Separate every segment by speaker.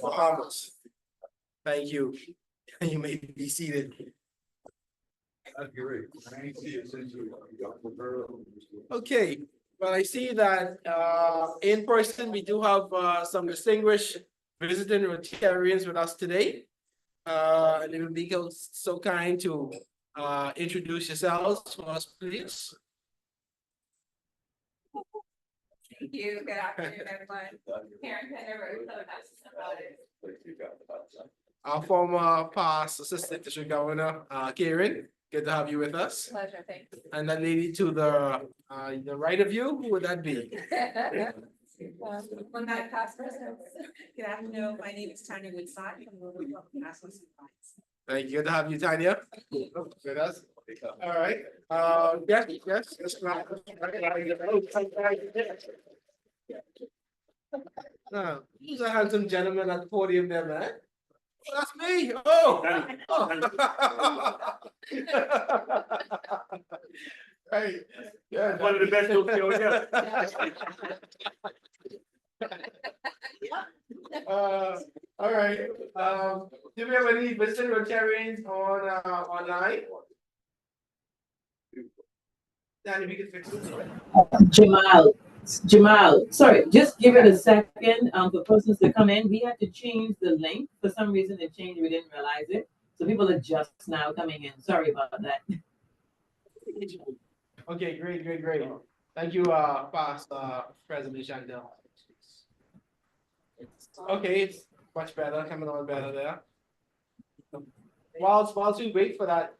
Speaker 1: Bahamas. Thank you. You may be seated. Okay, well, I see that in person, we do have some distinguished visiting Rotarians with us today. And it would be so kind to introduce yourselves to us, please.
Speaker 2: Thank you. Good afternoon, everyone. Karen Penner,
Speaker 1: Our former past Assistant District Governor, Karen, good to have you with us.
Speaker 2: Pleasure, thanks.
Speaker 1: And that lady to the right of you, who would that be?
Speaker 2: One night past presidents. Good afternoon. My name is Tanya Woodside.
Speaker 1: Thank you. Good to have you, Tanya. With us. All right. Yes. Who's a handsome gentleman at the podium there, man? Oh, that's me. Oh. Right. Yeah.
Speaker 3: One of the best looks you ever
Speaker 1: all right. Do we have any visiting Rotarians on online? Danny, we can fix this.
Speaker 4: Jamal, sorry, just give it a second for persons to come in. We had to change the link. For some reason it changed, we didn't realize it. So people are just now coming in. Sorry about that.
Speaker 1: Okay, great. Thank you, past President Chandel. Okay, it's much better, coming on better there. Whilst we wait for that,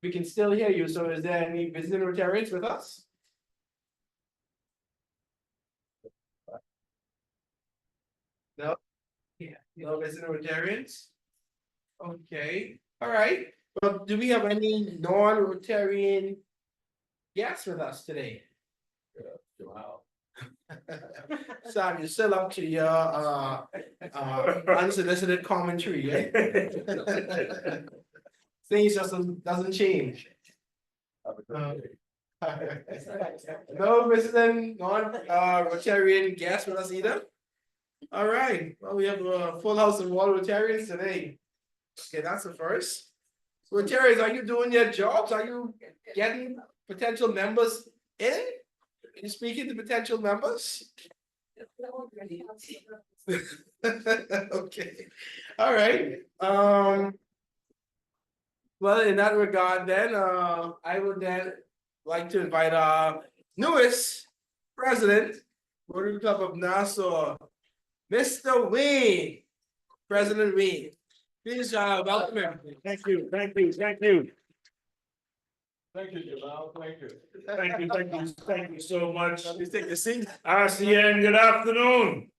Speaker 1: we can still hear you. So is there any visiting Rotarians with us? No? Yeah. No visiting Rotarians? Okay, all right. Well, do we have any non-Rotarian guests with us today? Wow. Sam, you're still up to your unsolicited commentary, eh? Things just doesn't change. No visiting non-Rotarian guests with us either. All right. Well, we have a full house of all Rotarians today. Okay, that's the first. Rotarians, are you doing your jobs? Are you getting potential members in? Are you speaking to potential members? Okay. All right. Well, in that regard, then I would then like to invite our newest president, Rotary Club of Nassau, Mr. Wayne, President Wayne. Please welcome him.
Speaker 3: Thank you.
Speaker 1: Thank you, Jamal.
Speaker 3: Thank you so much.
Speaker 1: Please take a seat.
Speaker 3: RCN, good afternoon.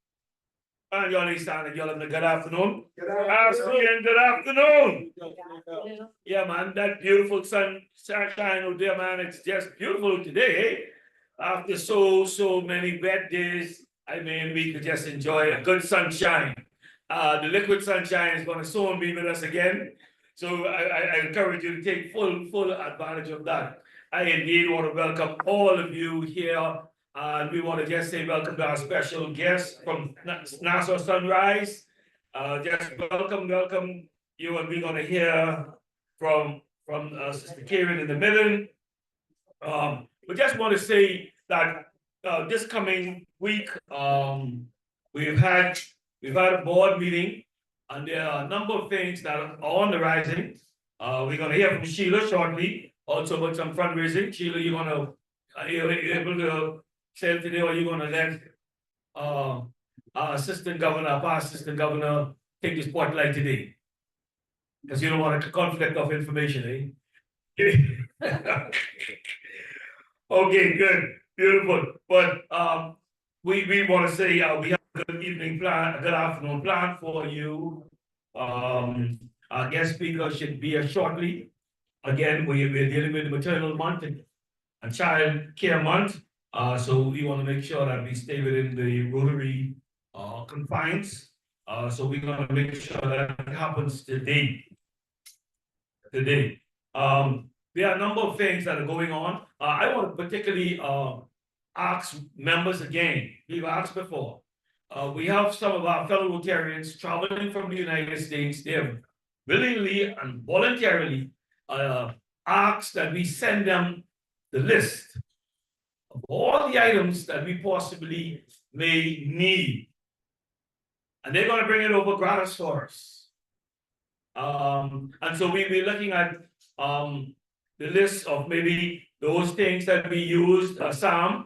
Speaker 3: And y'all understand, y'all have a good afternoon. RCN, good afternoon. Yeah, man, that beautiful sunshine out there, man. It's just beautiful today, eh? After so many wet days, I mean, we could just enjoy a good sunshine. The liquid sunshine is going to soon be with us again. So I encourage you to take full advantage of that. I indeed want to welcome all of you here. And we want to just say welcome to our special guest from Nassau Sunrise. Just welcome you, and we're going to hear from Sister Karen in the middle. We just want to say that this coming week, we've had a board meeting, and there are a number of things that are on the rising. We're going to hear from Sheila shortly, also about some fundraising. Sheila, you're able to say today, or you're going to let our past assistant governor, take the spotlight today? Because you don't want a conflict of information, eh? Okay, good, beautiful. But we want to say we have a good evening plan, a good afternoon plan for you. Our guest speaker should be here shortly. Again, we're dealing with the maternal month and child care month. So we want to make sure that we stay within the Rotary confines. So we're going to make sure that happens today. There are a number of things that are going on. I want to particularly ask members again, we've asked before. We have some of our fellow Rotarians traveling from the United States. They have willingly and voluntarily asked that we send them the list of all the items that we possibly may need. And they're going to bring it over gratis for us. And so we'll be looking at the list of maybe those things that we used, Sam,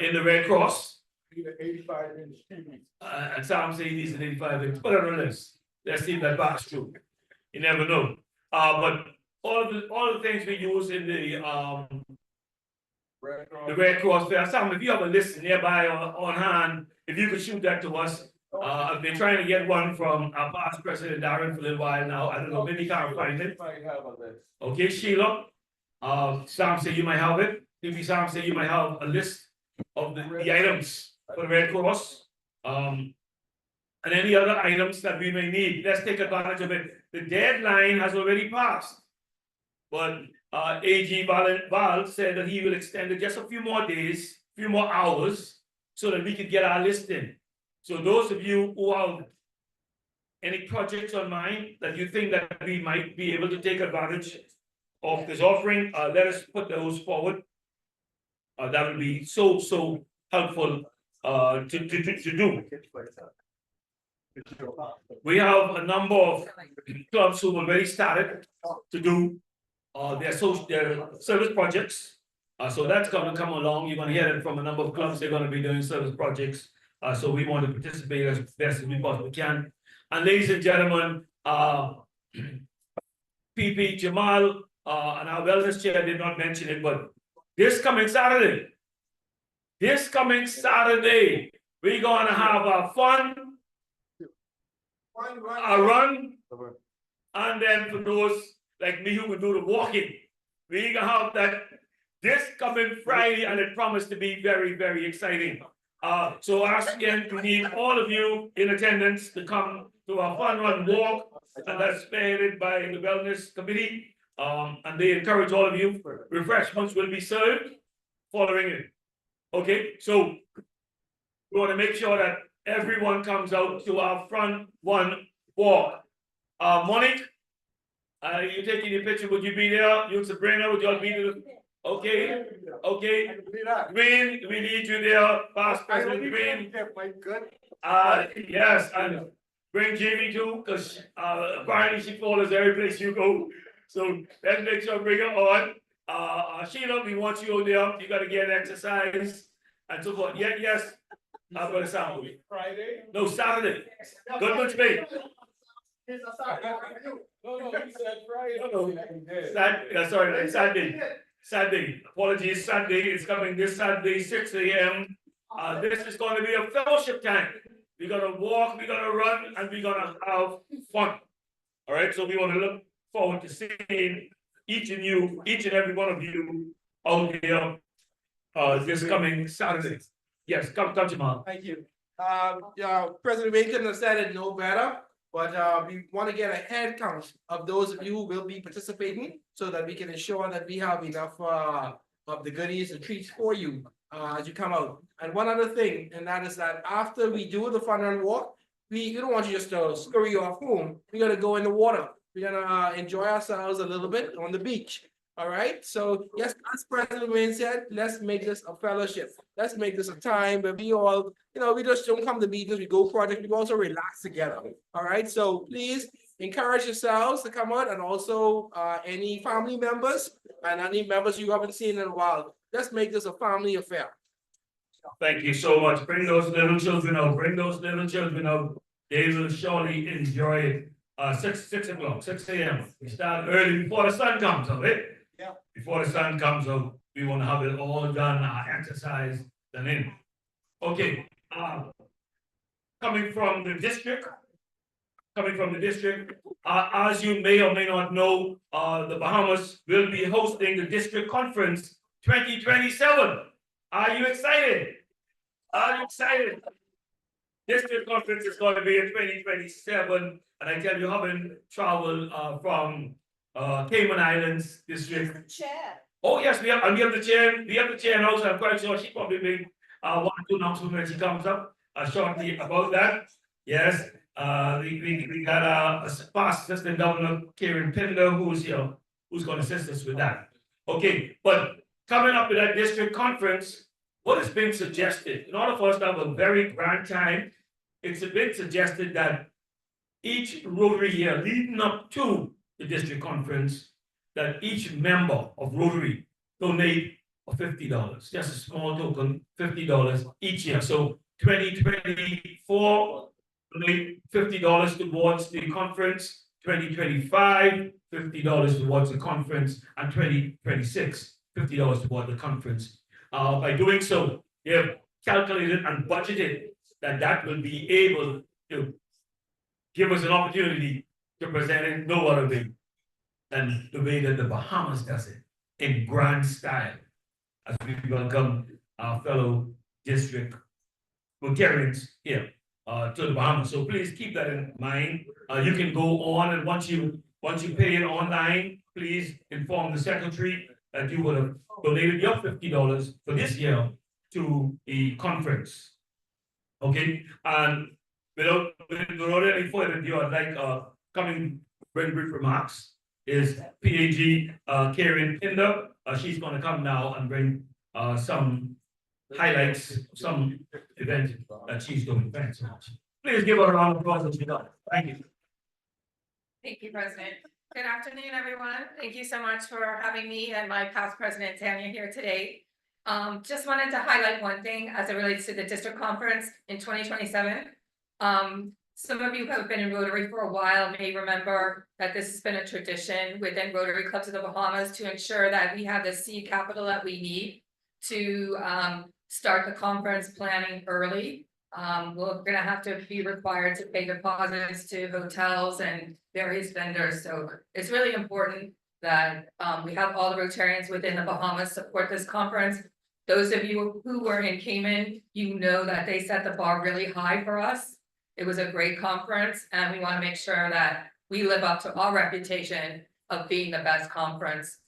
Speaker 3: in the Red Cross.
Speaker 1: 85-inch TV.
Speaker 3: And Sam says these are 85-inch. Put it on the list. Let's see if that pass through. You never know. But all the things we use in the Red Cross Fair. Sam, if you have a list nearby on hand, if you could shoot that to us. I've been trying to get one from our past president Darren for a little while now. I don't know, maybe you can't find it. Okay, Sheila. Sam said you might have it. Maybe Sam said you might have a list of the items for the Red Cross. And any other items that we may need. Let's take advantage of it. The deadline has already passed. But AG Val said that he will extend it just a few more days, few more hours, so that we could get our list in. So those of you who have any projects on mind that you think that we might be able to take advantage of this offering, let us put those forward. That will be so helpful to do. We have a number of clubs who have already started to do their service projects. So that's going to come along. You're going to hear it from a number of clubs. They're going to be doing service projects. So we want to participate as best as we possibly can. And ladies and gentlemen, PP Jamal and our wellness chair did not mention it, but this coming Saturday, we're going to have a fun, a run, and then for those like me who can do the walking, we're going to have that this coming Friday, and it promised to be very, very exciting. So RCN, we need all of you in attendance to come to our fun run walk, and that's spearheaded by the wellness committee. And they encourage all of you. Refreshments will be served following it. Okay, so we want to make sure that everyone comes out to our front one walk. Monique, you taking your picture? Would you be there? You Sabrina, would you all be there? Okay, Green, we need you there, past President Green. Yes, and bring Jamie too, because apparently she follows every place you go. So let's make sure bring her on. Sheila, we want you out there. You gotta get exercise and so forth. Yeah, yes. I'm gonna sound Friday? No, Saturday. Good much, mate. No, you said Friday. Sorry, Saturday. Saturday, apologies, Sunday, it's coming this Saturday, 6 a.m. This is going to be a fellowship time. We're going to walk, we're going to run, and we're going to have fun. All right, so we want to look forward to seeing each and every one of you out here this coming Saturday. Yes, come, Jamal.
Speaker 1: Thank you. President Wayne couldn't have said it no better. But we want to get a head count of those of you who will be participating so that we can ensure that we have enough of the goodies and treats for you as you come out. And one other thing, and that is that after we do the fun run walk, we don't want you just to scurry off home. We're going to go in the water. We're going to enjoy ourselves a little bit on the beach. All right. So yes, as President Wayne said, let's make this a fellowship. Let's make this a time where we all, we just don't come to meetings, we go project, we also relax together. All right. So please encourage yourselves to come out, and also any family members and any members you haven't seen in a while. Let's make this a family affair.
Speaker 3: Thank you so much. Bring those little children out. Bring those little children out. They will surely enjoy it. 6 o'clock, 6 a.m. We start early before the sun comes out, right? Yeah. Before the sun comes out, we want to have it all done, exercise, and in. Okay. Coming from the district, as you may or may not know, the Bahamas will be hosting the district conference 2027. Are you excited? District conference is going to be in 2027, and I tell you, having traveled from Cayman Islands district.
Speaker 2: Chair.
Speaker 3: Oh, yes, we have the chair now, so I'm quite sure she probably made, one or two announcements when she comes up, shortly about that. Yes, we got, past assistant governor Karen Pinder, who's here, who's gonna assist us with that. Okay, but coming up with that district conference, what is being suggested, in order for us to have a very grand time, it's been suggested that each Rotary year leading up to the district conference, that each member of Rotary donate $50, just a small token, $50 each year. So 2024, donate $50 towards the conference, 2025, $50 towards the conference, and 2026, $50 towards the conference. By doing so, they have calculated and budgeted that will be able to give us an opportunity to present it no other way than the way that the Bahamas does it, in grand style, as we welcome our fellow district Rotarians here to the Bahamas. So please keep that in mind. You can go on, and once you pay it online, please inform the secretary that you would have donated your $50 for this year to the conference. Okay, and without any further ado, I'd like coming very brief remarks is PAG Karen Pinder. She's going to come now and bring some highlights, some event that she's doing. Thanks so much. Please give her a round of applause as she does. Thank you.
Speaker 2: Thank you, President. Good afternoon, everyone. Thank you so much for having me and my past president, Tanya, here today. Just wanted to highlight one thing as it relates to the district conference in 2027. Some of you who have been in Rotary for a while may remember that this has been a tradition within Rotary Clubs of the Bahamas to ensure that we have the seed capital that we need to start the conference planning early. We're gonna have to be required to pay deposits to hotels and various vendors. So it's really important that we have all the Rotarians within the Bahamas support this conference. Those of you who were in Cayman, you know that they set the bar really high for us. It was a great conference, and we want to make sure that we live up to our reputation of being the best conference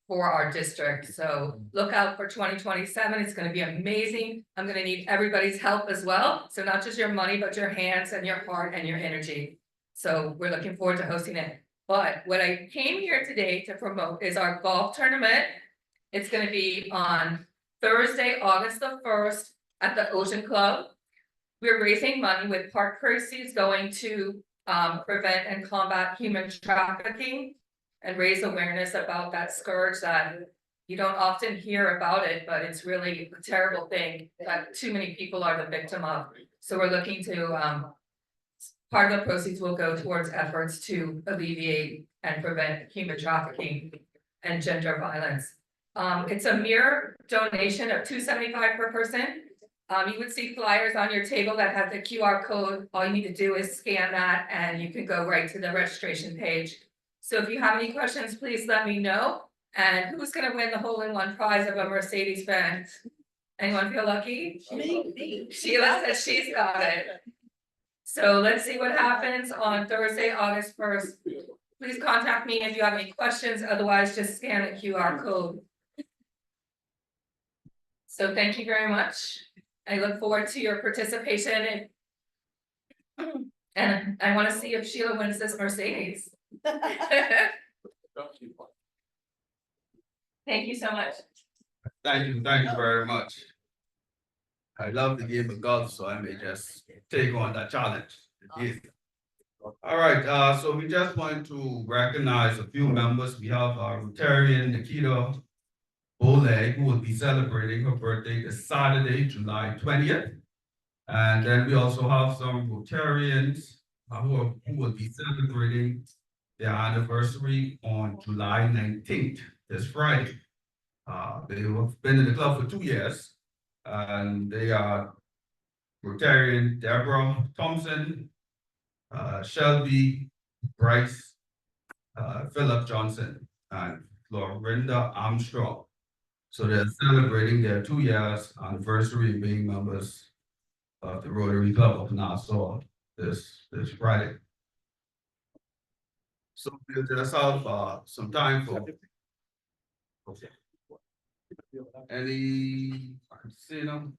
Speaker 2: for our district. So look out for 2027. It's going to be amazing. I'm going to need everybody's help as well. So not just your money, but your hands and your heart and your energy. So we're looking forward to hosting it. But what I came here today to promote is our golf tournament. It's going to be on Thursday, August the 1st at the Ocean Club. We're raising money with park proceeds going to prevent and combat human trafficking and raise awareness about that scourge that you don't often hear about it, but it's really a terrible thing that too many people are the victim of. So we're looking to, part of the proceeds will go towards efforts to alleviate and prevent human trafficking and gender violence. It's a mere donation of $275 per person. You would see flyers on your table that have the QR code. All you need to do is scan that and you can go right to the registration page. So if you have any questions, please let me know. And who's gonna win the hole-in-one prize of a Mercedes-Benz? Anyone feel lucky? Me. Sheila says she's got it. So let's see what happens on Thursday, August 1st. Please contact me if you have any questions. Otherwise, just scan the QR code. So thank you very much. I look forward to your participation and I want to see if Sheila wins this Mercedes. Thank you so much.
Speaker 5: Thank you very much. I love the game of golf, so I may just take on that challenge. Yes. All right, so we just want to recognize a few members. We have our Rotarian Nikita Oleg, who will be celebrating her birthday this Saturday, July 20th. And then we also have some Rotarians who will be celebrating their anniversary on July 19th, this Friday. They have been in the club for 2 years, and they are Rotarian Deborah Thompson, Shelby Bryce, Philip Johnson, and Florinda Armstrong. So they're celebrating their 2 years anniversary of being members of the Rotary Club of Nassau this Friday. So we'll just have some time for. Okay. Any, see them?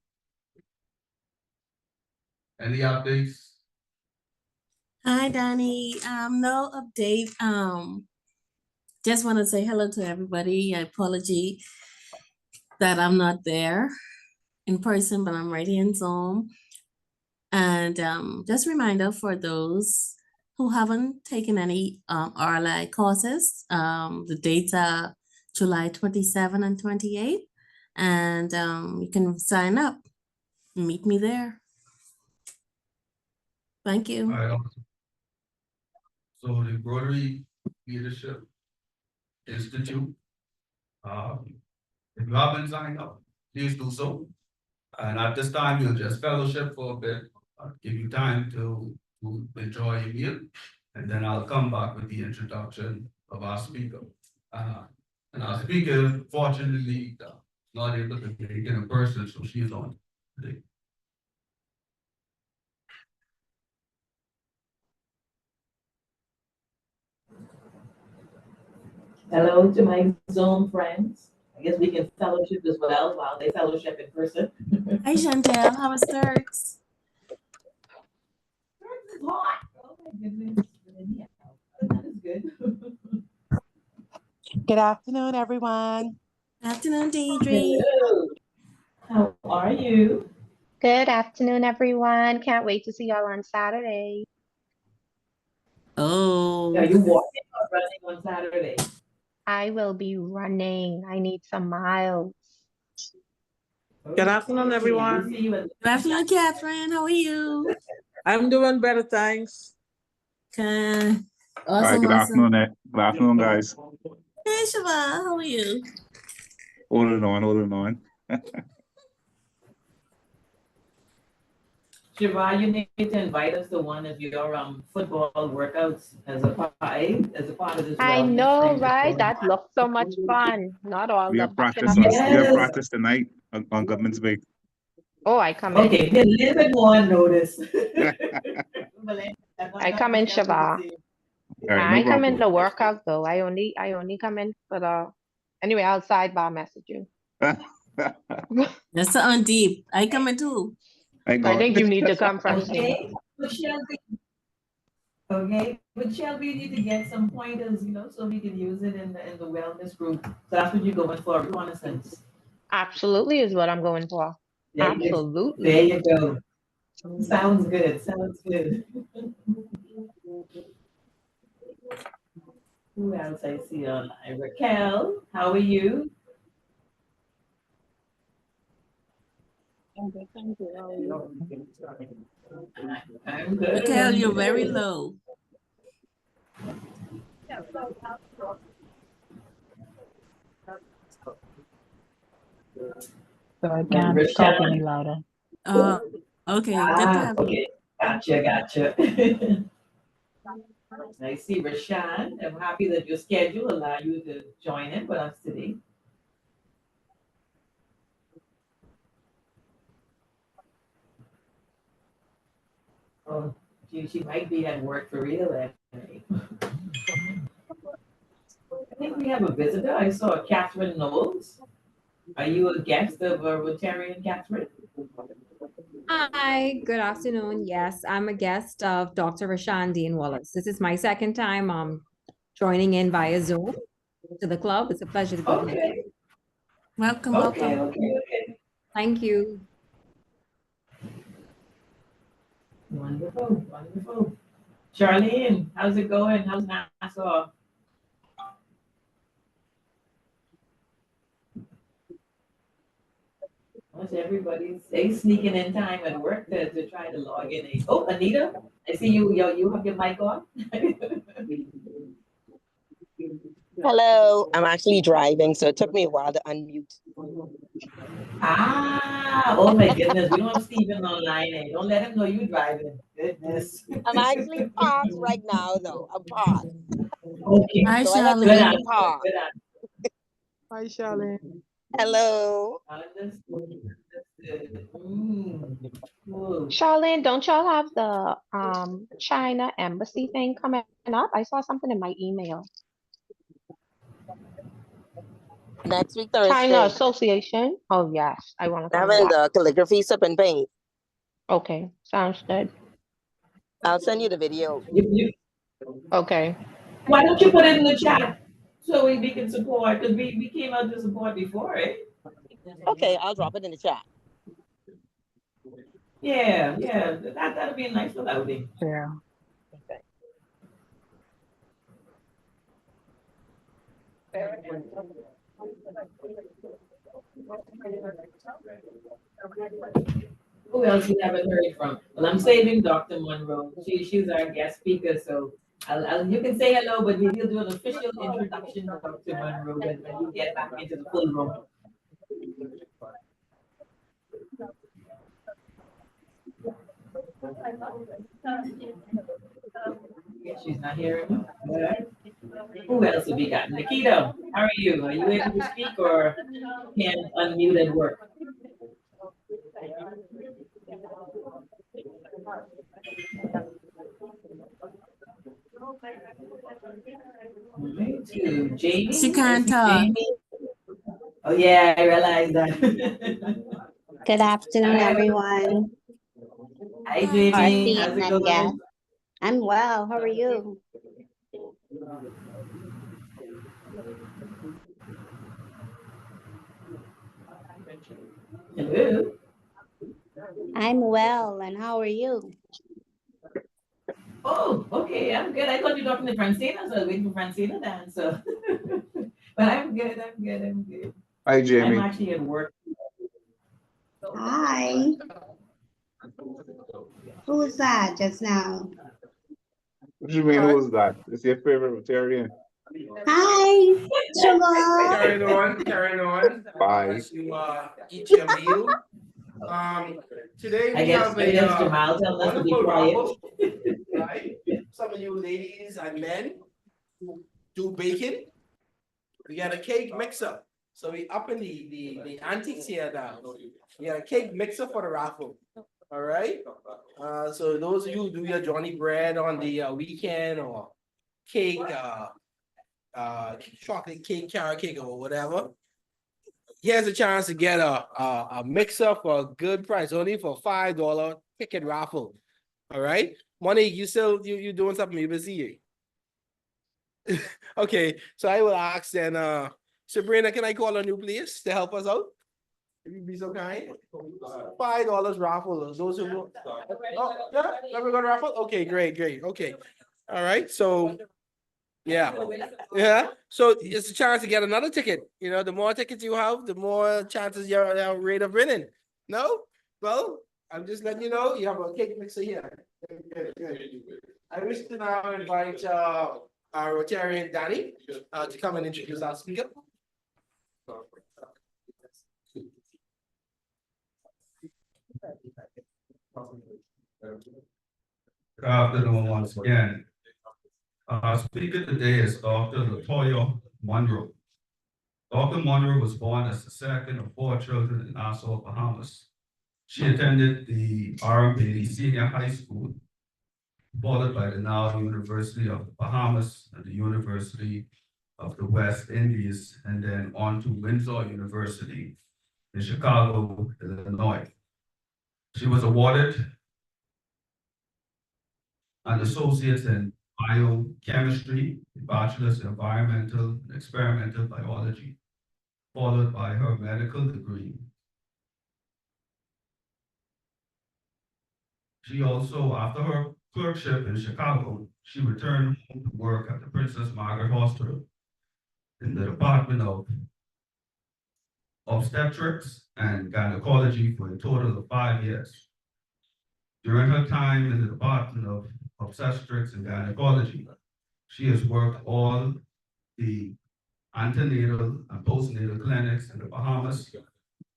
Speaker 5: Any updates?
Speaker 6: Hi, Donnie. No update. Just want to say hello to everybody. Apology that I'm not there in person, but I'm right here in Zoom. And just a reminder for those who haven't taken any RLI courses, the dates are July 27 and 28. And you can sign up. Meet me there. Thank you.
Speaker 5: Alright, so the Rotary Leadership Institute. If you haven't signed up, please do so. And at this time, you'll just fellowship for a bit, give you time to enjoy your meal. And then I'll come back with the introduction of our speaker. And our speaker, fortunately, not able to make it in person, so she's on today.
Speaker 4: Hello to my Zoom friends. I guess we can fellowship as well while they fellowship in person.
Speaker 6: Hi, Chantel. How was Turks?
Speaker 4: It's hot. Oh my goodness. Yeah, that is good.
Speaker 7: Good afternoon, everyone.
Speaker 6: Afternoon, Deidre.
Speaker 4: Hello. How are you?
Speaker 8: Good afternoon, everyone. Can't wait to see y'all on Saturday.
Speaker 6: Oh.
Speaker 4: Are you walking or running on Saturday?
Speaker 8: I will be running. I need some miles.
Speaker 7: Good afternoon, everyone.
Speaker 4: See you at
Speaker 6: Good afternoon, Catherine. How are you?
Speaker 7: I'm doing better, thanks.
Speaker 6: Okay.
Speaker 9: All right,
Speaker 6: Awesome,
Speaker 9: good
Speaker 6: awesome.
Speaker 9: afternoon, good afternoon, guys.
Speaker 6: Hey, Shabba, how are you?
Speaker 9: Holding on.
Speaker 4: Shiva, you need to invite us to one of your football workouts as a part of this.
Speaker 8: I
Speaker 4: wellness
Speaker 8: know,
Speaker 4: training
Speaker 8: right?
Speaker 4: program.
Speaker 8: That looks so much fun. Not all
Speaker 9: We
Speaker 8: the
Speaker 9: have
Speaker 8: back in
Speaker 9: practice
Speaker 8: the
Speaker 9: on,
Speaker 8: head
Speaker 9: we have
Speaker 4: Yes.
Speaker 9: practice tonight on Government's Bay.
Speaker 8: Oh, I come in.
Speaker 4: Okay, a little bit more notice.
Speaker 8: I come in, Shiva.
Speaker 9: All right, no
Speaker 8: I come in
Speaker 9: problem.
Speaker 8: the workout though. I only come in for the. Anyway, I'll sidebar message you.
Speaker 6: That's on deep. I come in too.
Speaker 9: I
Speaker 8: I
Speaker 9: got
Speaker 8: think you need to come from Sydney.
Speaker 4: Okay, but Shelby. Okay, but Shelby, you need to get some pointers, so we can use it in the wellness group. So that's what you're going for, reconnaissance.
Speaker 8: Absolutely is what I'm going for.
Speaker 4: There you-
Speaker 8: Absolutely.
Speaker 4: There you go. Sounds good. Who else I see online? Raquel, how are you?
Speaker 8: I'm good, thank you. How are you?
Speaker 4: I'm good.
Speaker 6: Raquel, you're very low.
Speaker 8: So I can't talk any louder.
Speaker 6: Okay, good to have you.
Speaker 4: Okay, gotcha. I see Rashan. I'm happy that your schedule allow you to join in with us today. Oh, she might be at work for real, Anthony. I think we have a visitor. I saw Catherine Knowles. Are you a guest of Rotarian, Catherine?
Speaker 10: Hi, good afternoon. Yes, I'm a guest of Dr. Rashan Dean Wallace. This is my second time joining in via Zoom to the club. It's a pleasure to be here.
Speaker 4: Okay,
Speaker 6: Welcome.
Speaker 4: okay.
Speaker 10: Thank you.
Speaker 4: Wonderful. Charlene, how's it going? How's Nassau? How's everybody? They sneaking in time at work to try to log in. Oh, Anita, I see you have your mic on.
Speaker 11: Hello, I'm actually driving, so it took me a while to unmute.
Speaker 4: Oh my goodness, we don't have Stephen online. Don't let him know you driving. Goodness.
Speaker 11: I'm actually parked right now, though. I'm parked.
Speaker 4: Okay.
Speaker 6: Hi,
Speaker 11: So I have to
Speaker 6: Charlene.
Speaker 11: leave the park.
Speaker 7: Hi, Charlene.
Speaker 11: Hello.
Speaker 4: Understood.
Speaker 8: Charlene, don't y'all have the China embassy thing coming up? I saw something in my email.
Speaker 11: Next week,
Speaker 8: China
Speaker 11: Thursday.
Speaker 8: Association. Oh, yes, I want to come to
Speaker 11: Having
Speaker 8: that.
Speaker 11: the calligraphy sip and paint.
Speaker 8: Okay, sounds good.
Speaker 11: I'll send you the video.
Speaker 8: Okay.
Speaker 4: Why don't you put it in the chat so we can support, because we came out to support before, eh?
Speaker 11: Okay, I'll drop it in the chat.
Speaker 4: Yeah, that'll be a nice little outing.
Speaker 8: Yeah.
Speaker 4: Who else we haven't heard from? Well, I'm saving Dr. Monroe. She's our guest speaker, so you can say hello, but we'll do an official introduction of Dr. Monroe when you get back into the full room. She's not here. Who else have we got? Nikita, how are you? Are you able to speak or can unmute and work? To Jamie.
Speaker 6: She can't talk.
Speaker 4: Jamie. Oh yeah, I realized that.
Speaker 12: Good afternoon,
Speaker 4: Hi.
Speaker 12: everyone.
Speaker 4: Hi, Jamie. How's it
Speaker 12: RCN
Speaker 4: going?
Speaker 12: guest. I'm well. How are you?
Speaker 4: Hello.
Speaker 12: I'm well, and how are you?
Speaker 4: Oh, okay. I'm good. I thought you were talking to Francina, so I was waiting for Francina to answer. But I'm good. I'm good.
Speaker 9: Hi,
Speaker 4: I'm
Speaker 9: Jamie.
Speaker 4: actually at work.
Speaker 12: Hi. Who's that just now?
Speaker 9: What do you mean, who's that? It's your favorite Rotarian.
Speaker 12: Hi, Jamal.
Speaker 1: Carrying on.
Speaker 9: Bye.
Speaker 1: As you eat your meal. Today
Speaker 4: I
Speaker 1: we
Speaker 4: guess
Speaker 1: have a
Speaker 4: Jamal telling us to be
Speaker 1: wonderful
Speaker 4: quiet.
Speaker 1: raffle, right? Some of you ladies and men who do baking. We got a cake mixer. So we up in the antiques here now. We got a cake mixer for the raffle. All right. So those of you who do your Johnny bread on the weekend or cake, chocolate cake, carrot cake, or whatever. Here's a chance to get a mixer for a good price, only for $5 ticket raffle. All right, Monique, you doing something? You busy? Okay, so I will ask then. Sabrina, can I call on you, please, to help us out? If you be so kind. $5 raffle. Those who yeah, we're gonna raffle. Okay, great. Okay, all right. So yeah. So it's a chance to get another ticket. You know, the more tickets you have, the more chances your rate of winning. No? Well, I'm just letting you know you have a cake mixer here. Good. I wish to now invite our Rotarian Danny to come and introduce our speaker.
Speaker 5: Good afternoon once again. Our speaker today is Dr. Latoya Monroe. Dr. Monroe was born as the second of 4 children in Nassau, Bahamas. She attended the RMB Senior High School, followed by the now University of the Bahamas and the University of the West Indies, and then on to Windsor University in Chicago, Illinois. She was awarded an associate's in biochemistry, a bachelor's in environmental and experimental biology, followed by her medical degree. She also, after her clerkship in Chicago, she returned home to work at the Princess Margaret Hospital in the Department of Obstetrics and Gynecology for a total of 5 years. During her time in the Department of Obstetrics and Gynecology, she has worked all the antenatal and postnatal clinics in the Bahamas,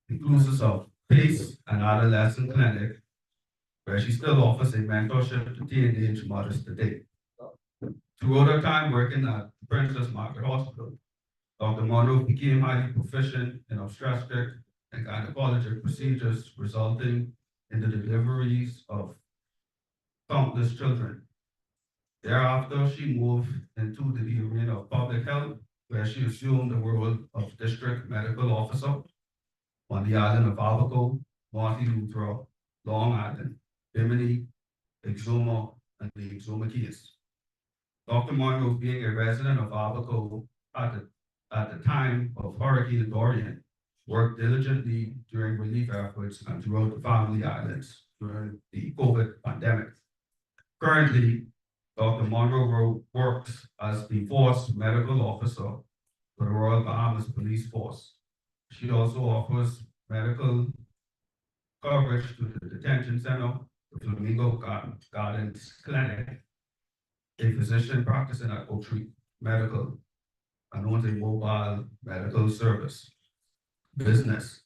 Speaker 5: inclusive of PACE and adolescent clinic, where she still offers a mentorship to teenage mothers today. Throughout her time working at Princess Margaret Hospital, Dr. Monroe became highly proficient in obstetric and gynecologic procedures, resulting in the deliveries of countless children. Thereafter, she moved into the arena of public health, where she assumed the role of district medical officer on the island of Abaco, Monte Lutero, Long Island, Bimini, Exuma, and the Exuma Keys. Dr. Monroe, being a resident of Abaco at the time of Hurricane Dorian, worked diligently during relief efforts and throughout the family islands during the COVID pandemic. Currently, Dr. Monroe works as the Force Medical Officer for the Royal Bahamas Police Force. She also offers medical coverage to the detention center, the Flamingo Gardens Clinic, a physician practicing at Oak Tree Medical, and owns a mobile medical service business.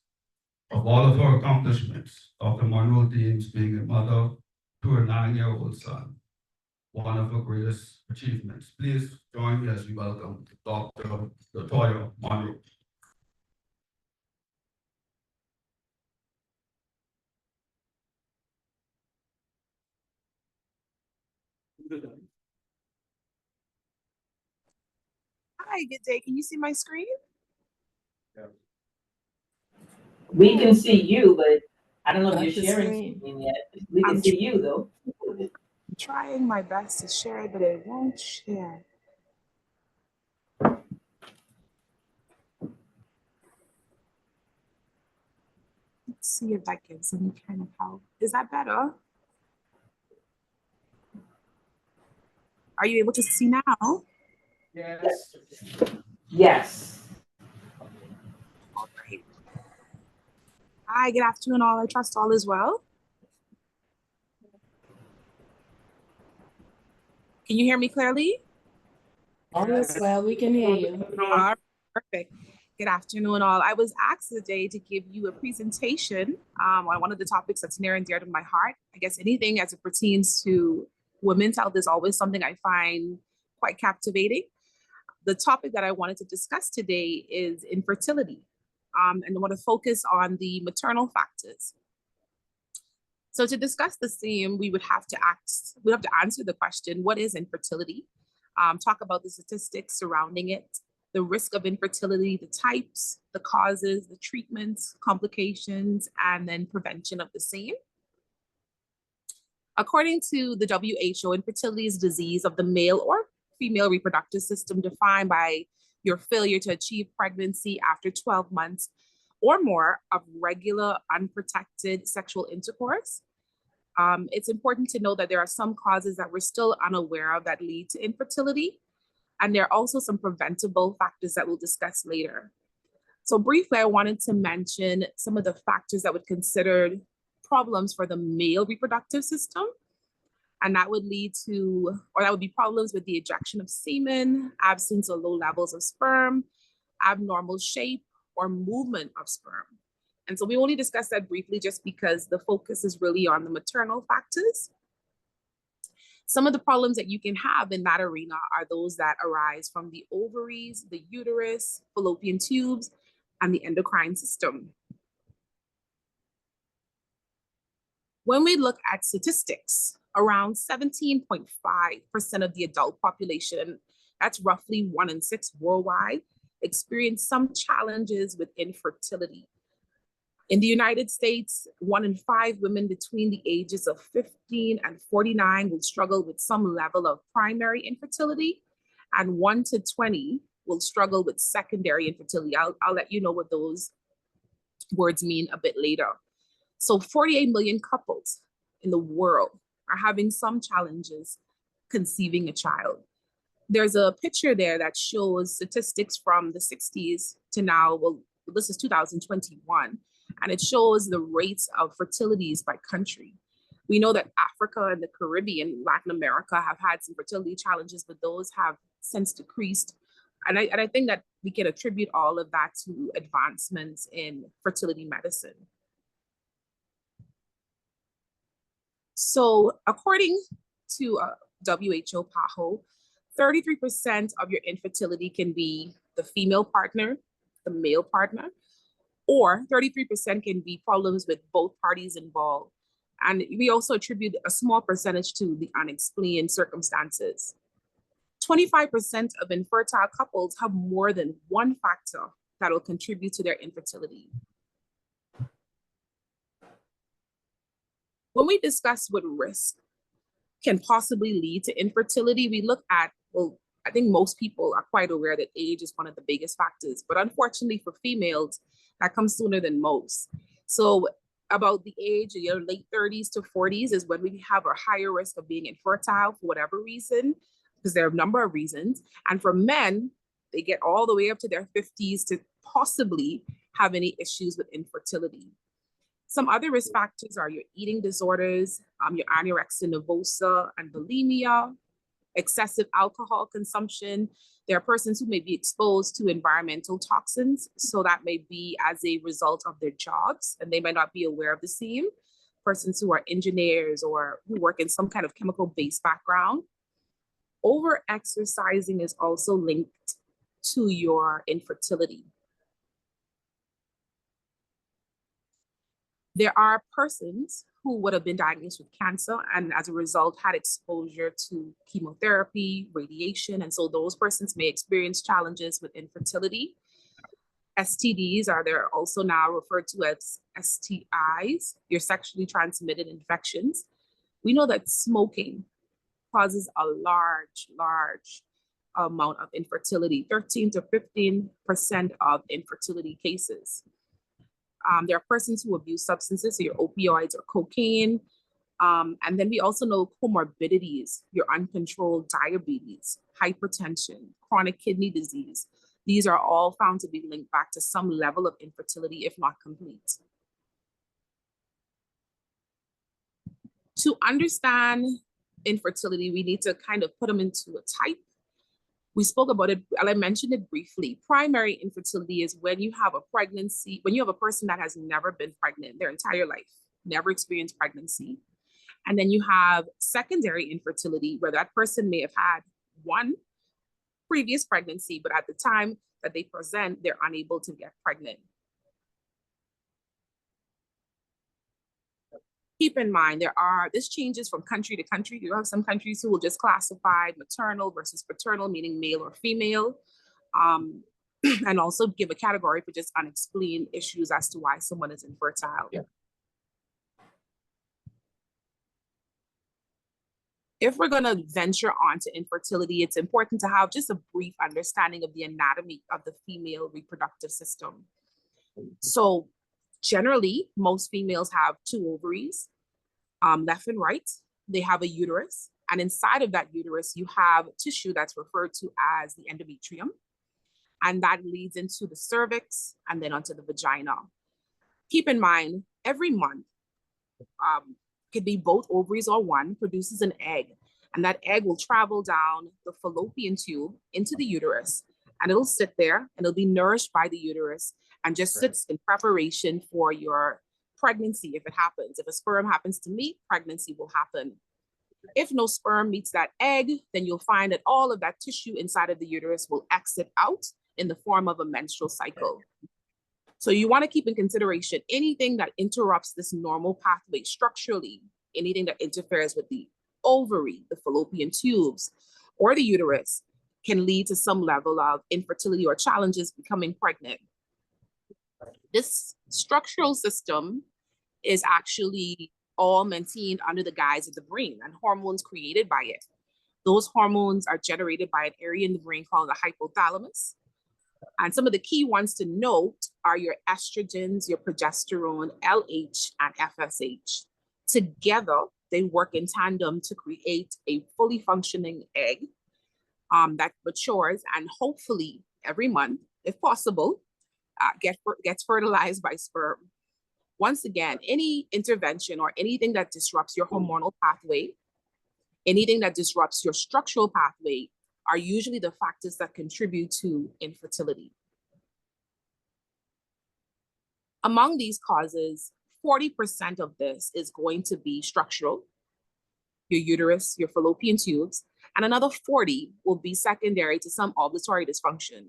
Speaker 5: Of all of her accomplishments, Dr. Monroe deems being a mother to her 9-year-old son one of her greatest achievements. Please join me as we welcome Dr. Latoya Monroe.
Speaker 13: Hi, good day. Can you see my screen?
Speaker 4: We can see you, but I don't know if
Speaker 6: Not
Speaker 4: you're
Speaker 6: the
Speaker 4: sharing
Speaker 6: screen.
Speaker 4: screen yet. We can
Speaker 13: I'm
Speaker 4: see you though.
Speaker 13: trying my best to share it, but it won't share. Let's see if that gives any kind of help. Is that better? Are you able to see now?
Speaker 1: Yes.
Speaker 4: Yes.
Speaker 13: All right. Hi, good afternoon, all. I trust all is well. Can you hear me clearly?
Speaker 6: All is well, we can hear you.
Speaker 13: All right, perfect. Good afternoon, all. I was asked today to give you a presentation on one of the topics that's near and dear to my heart. I guess anything as it pertains to women's health is always something I find quite captivating. The topic that I wanted to discuss today is infertility, and I want to focus on the maternal factors. So to discuss the theme, we would have to answer the question, what is infertility? Talk about the statistics surrounding it, the risk of infertility, the types, the causes, the treatments, complications, and then prevention of the same. According to the WHO, infertility is a disease of the male or female reproductive system defined by your failure to achieve pregnancy after 12 months or more of regular unprotected sexual intercourse. It's important to know that there are some causes that we're still unaware of that lead to infertility. And there are also some preventable factors that we'll discuss later. So briefly, I wanted to mention some of the factors that would be considered problems for the male reproductive system. And that would lead to, or that would be problems with the ejection of semen, absence or low levels of sperm, abnormal shape, or movement of sperm. And so we only discuss that briefly just because the focus is really on the maternal factors. Some of the problems that you can have in that arena are those that arise from the ovaries, the uterus, fallopian tubes, and the endocrine system. When we look at statistics, around 17.5% of the adult population, that's roughly 1 in 6 worldwide, experience some challenges with infertility. In the United States, 1 in 5 women between the ages of 15 and 49 will struggle with some level of primary infertility, and 1 to 20 will struggle with secondary infertility. I'll let you know what those words mean a bit later. So 48 million couples in the world are having some challenges conceiving a child. There's a picture there that shows statistics from the 60s to now. Well, this is 2021. And it shows the rates of fertilities by country. We know that Africa and the Caribbean, Latin America have had some fertility challenges, but those have since decreased. And I think that we can attribute all of that to advancements in fertility medicine. So according to WHO PAHO, 33% of your infertility can be the female partner, the male partner, or 33% can be problems with both parties involved. And we also attribute a small percentage to the unexplained circumstances. 25% of infertile couples have more than one factor that will contribute to their infertility. When we discuss what risk can possibly lead to infertility, we look at, well, I think most people are quite aware that age is one of the biggest factors, but unfortunately for females, that comes sooner than most. So about the age, your late 30s to 40s is when we have a higher risk of being infertile for whatever reason, because there are a number of reasons. And for men, they get all the way up to their 50s to possibly have any issues with infertility. Some other risk factors are your eating disorders, your anorexia nervosa and bulimia, excessive alcohol consumption. There are persons who may be exposed to environmental toxins. So that may be as a result of their jobs, and they might not be aware of the same. Persons who are engineers or who work in some kind of chemical-based background. Over-exercising is also linked to your infertility. There are persons who would have been diagnosed with cancer and as a result had exposure to chemotherapy, radiation, and so those persons may experience challenges with infertility. STDs they're also now referred to as STIs, your sexually transmitted infections. We know that smoking causes a large amount of infertility, 13 to 15% of infertility cases. There are persons who abuse substances, so your opioids or cocaine. And then we also know comorbidities, your uncontrolled diabetes, hypertension, chronic kidney disease. These are all found to be linked back to some level of infertility, if not complete. To understand infertility, we need to kind of put them into a type. We spoke about it, I mentioned it briefly. Primary infertility is when you have a pregnancy, when you have a person that has never been pregnant their entire life, never experienced pregnancy. And then you have secondary infertility, where that person may have had one previous pregnancy, but at the time that they present, they're unable to get pregnant. Keep in mind, this changes from country to country. You have some countries who will just classify maternal versus paternal, meaning male or female, and also give a category for just unexplained issues as to why someone is infertile. Yeah. If we're going to venture onto infertility, it's important to have just a brief understanding of the anatomy of the female reproductive system. So generally, most females have two ovaries, left and right. They have a uterus, and inside of that uterus, you have tissue that's referred to as the endometrium, and that leads into the cervix and then onto the vagina. Keep in mind, every month, could be both ovaries or one, produces an egg, and that egg will travel down the fallopian tube into the uterus, and it'll sit there and it'll be nourished by the uterus and just sits in preparation for your pregnancy if it happens. If a sperm happens to meet, pregnancy will happen. If no sperm meets that egg, then you'll find that all of that tissue inside of the uterus will exit out in the form of a menstrual cycle. So you want to keep in consideration anything that interrupts this normal pathway structurally, anything that interferes with the ovary, the fallopian tubes, or the uterus can lead to some level of infertility or challenges becoming pregnant. This structural system is actually all maintained under the guise of the brain and hormones created by it. Those hormones are generated by an area in the brain called the hypothalamus. And some of the key ones to note are your estrogens, your progesterone, LH, and FSH. Together, they work in tandem to create a fully functioning egg that matures and hopefully every month, if possible, gets fertilized by sperm. Once again, any intervention or anything that disrupts your hormonal pathway, anything that disrupts your structural pathway are usually the factors that contribute to infertility. Among these causes, 40% of this is going to be structural, your uterus, your fallopian tubes, and another 40 will be secondary to some ovulatory dysfunction.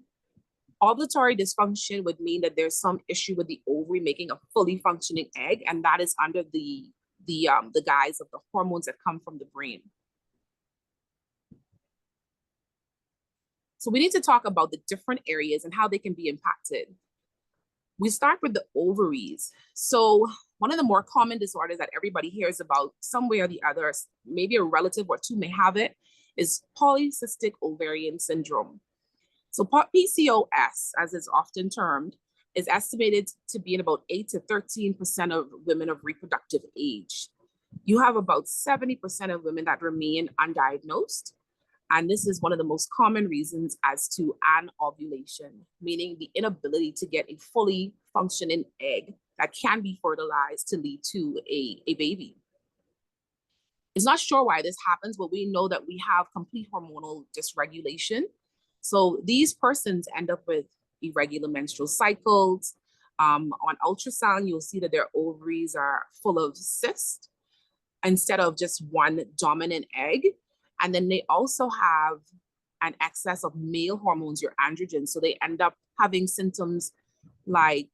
Speaker 13: Ovulatory dysfunction would mean that there's some issue with the ovary making a fully functioning egg, and that is under the guise of the hormones that come from the brain. So we need to talk about the different areas and how they can be impacted. We start with the ovaries. So one of the more common disorders that everybody hears about some way or the other, maybe a relative or two may have it, is polycystic ovarian syndrome. So PCOS, as it's often termed, is estimated to be in about 8 to 13% of women of reproductive age. You have about 70% of women that remain undiagnosed. And this is one of the most common reasons as to anovulation, meaning the inability to get a fully functioning egg that can be fertilized to lead to a baby. It's not sure why this happens, but we know that we have complete hormonal dysregulation. So these persons end up with irregular menstrual cycles. On ultrasound, you'll see that their ovaries are full of cysts instead of just one dominant egg. And then they also have an excess of male hormones, your androgens. So they end up having symptoms like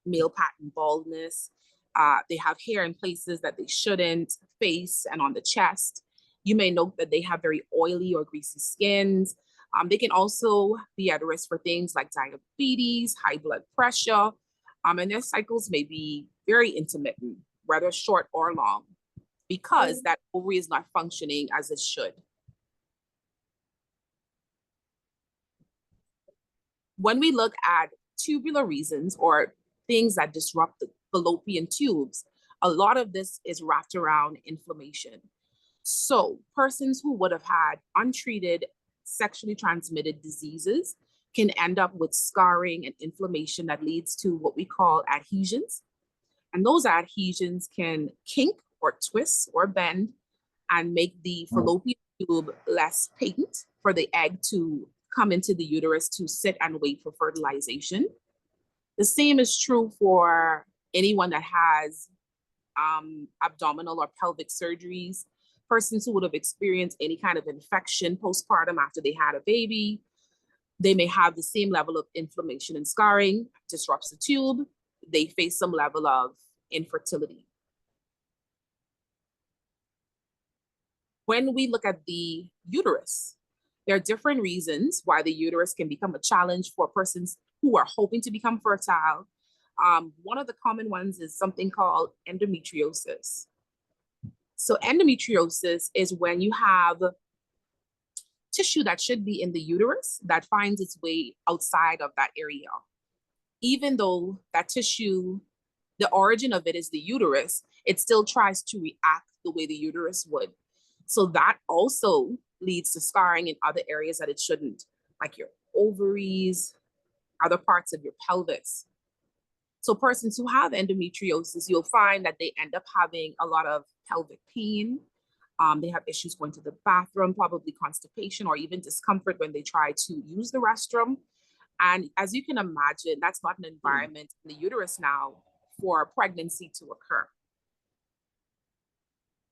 Speaker 13: male pattern baldness. They have hair in places that they shouldn't, face and on the chest. You may note that they have very oily or greasy skins. They can also be at risk for things like diabetes, high blood pressure, and their cycles may be very intermittent, whether short or long, because that ovary is not functioning as it should. When we look at tubular reasons or things that disrupt the fallopian tubes, a lot of this is wrapped around inflammation. So persons who would have had untreated sexually transmitted diseases can end up with scarring and inflammation that leads to what we call adhesions. And those adhesions can kink or twist or bend and make the fallopian tube less patent for the egg to come into the uterus to sit and wait for fertilization. The same is true for anyone that has abdominal or pelvic surgeries, persons who would have experienced any kind of infection postpartum after they had a baby. They may have the same level of inflammation and scarring, disrupts the tube. They face some level of infertility. When we look at the uterus, there are different reasons why the uterus can become a challenge for persons who are hoping to become fertile. One of the common ones is something called endometriosis. So endometriosis is when you have tissue that should be in the uterus that finds its way outside of that area. Even though that tissue, the origin of it is the uterus, it still tries to react the way the uterus would. So that also leads to scarring in other areas that it shouldn't, like your ovaries, other parts of your pelvis. So persons who have endometriosis, you'll find that they end up having a lot of pelvic pain. They have issues going to the bathroom, probably constipation or even discomfort when they try to use the restroom. And as you can imagine, that's not an environment in the uterus now for pregnancy to occur.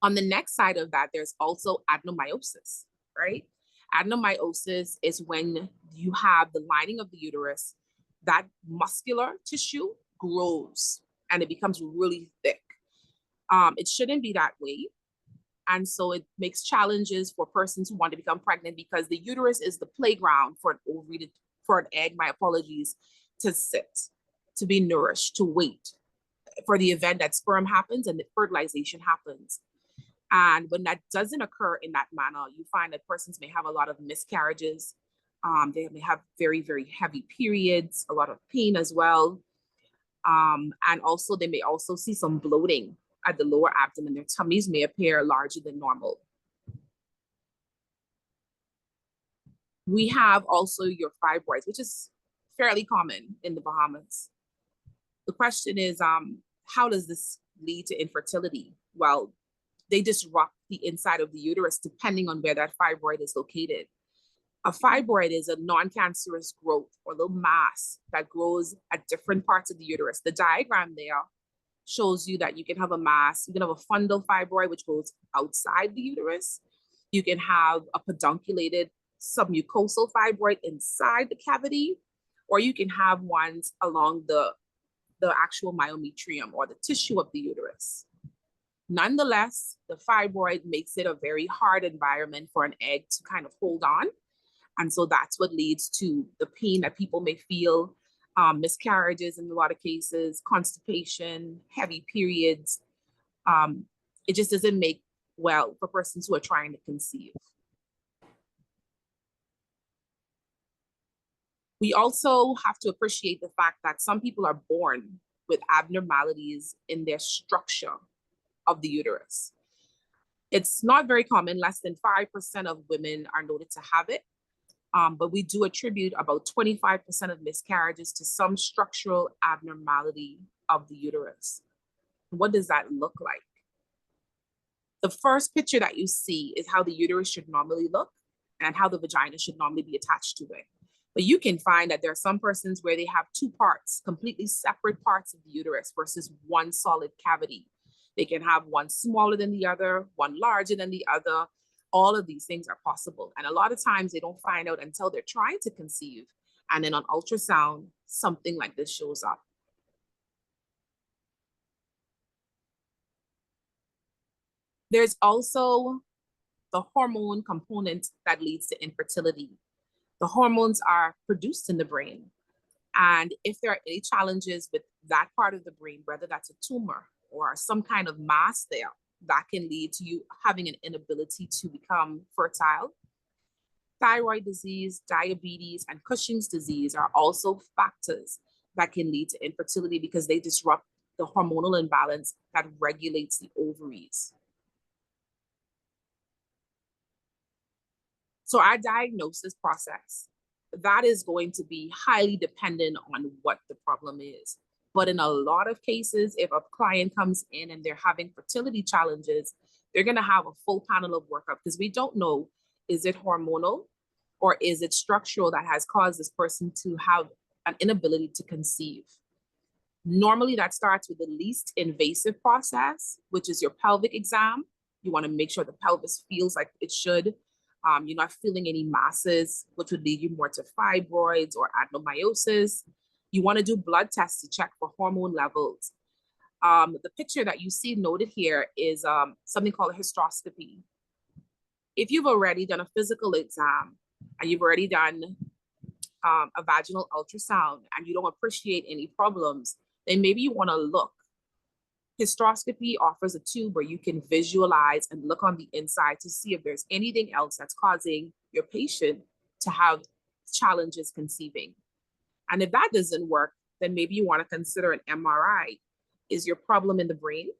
Speaker 13: On the next side of that, there's also adenomyosis, right? Adenomyosis is when you have the lining of the uterus, that muscular tissue grows and it becomes really thick. It shouldn't be that way. And so it makes challenges for persons who want to become pregnant because the uterus is the playground for an ovary, for an egg, my apologies, to sit, to be nourished, to wait for the event that sperm happens and the fertilization happens. And when that doesn't occur in that manner, you find that persons may have a lot of miscarriages. They may have very, very heavy periods, a lot of pain as well. And also they may also see some bloating at the lower abdomen. Their tummies may appear larger than normal. We have also your fibroids, which is fairly common in the Bahamas. The question is, how does this lead to infertility? Well, they disrupt the inside of the uterus depending on where that fibroid is located. A fibroid is a non-cancerous growth or little mass that grows at different parts of the uterus. The diagram there shows you that you can have a mass, you can have a fundal fibroid, which goes outside the uterus. You can have a pedunculated submucosal fibroid inside the cavity, or you can have ones along the actual myometrium or the tissue of the uterus. Nonetheless, the fibroid makes it a very hard environment for an egg to kind of hold on. And so that's what leads to the pain that people may feel, miscarriages in a lot of cases, constipation, heavy periods. It just doesn't make well for persons who are trying to conceive. We also have to appreciate the fact that some people are born with abnormalities in their structure of the uterus. It's not very common, less than 5% of women are noted to have it, but we do attribute about 25% of miscarriages to some structural abnormality of the uterus. What does that look like? The first picture that you see is how the uterus should normally look and how the vagina should normally be attached to it. But you can find that there are some persons where they have two parts, completely separate parts of the uterus versus one solid cavity. They can have one smaller than the other, one larger than the other. All of these things are possible. And a lot of times they don't find out until they're trying to conceive. And then on ultrasound, something like this shows up. There's also the hormone component that leads to infertility. The hormones are produced in the brain. And if there are any challenges with that part of the brain, whether that's a tumor or some kind of mass there, that can lead to you having an inability to become fertile. Thyroid disease, diabetes, and Cushing's disease are also factors that can lead to infertility because they disrupt the hormonal imbalance that regulates the ovaries. So our diagnosis process, that is going to be highly dependent on what the problem is. But in a lot of cases, if a client comes in and they're having fertility challenges, they're going to have a full panel of workup because we don't know, is it hormonal or is it structural that has caused this person to have an inability to conceive? Normally that starts with the least invasive process, which is your pelvic exam. You want to make sure the pelvis feels like it should. You're not feeling any masses, which would lead you more to fibroids or adenomyosis. You want to do blood tests to check for hormone levels. The picture that you see noted here is something called a hysteroscopy. If you've already done a physical exam and you've already done a vaginal ultrasound and you don't appreciate any problems, then maybe you want to look. Hysteroscopy offers a tube where you can visualize and look on the inside to see if there's anything else that's causing your patient to have challenges conceiving. And if that doesn't work, then maybe you want to consider an MRI. Is your problem in the brain?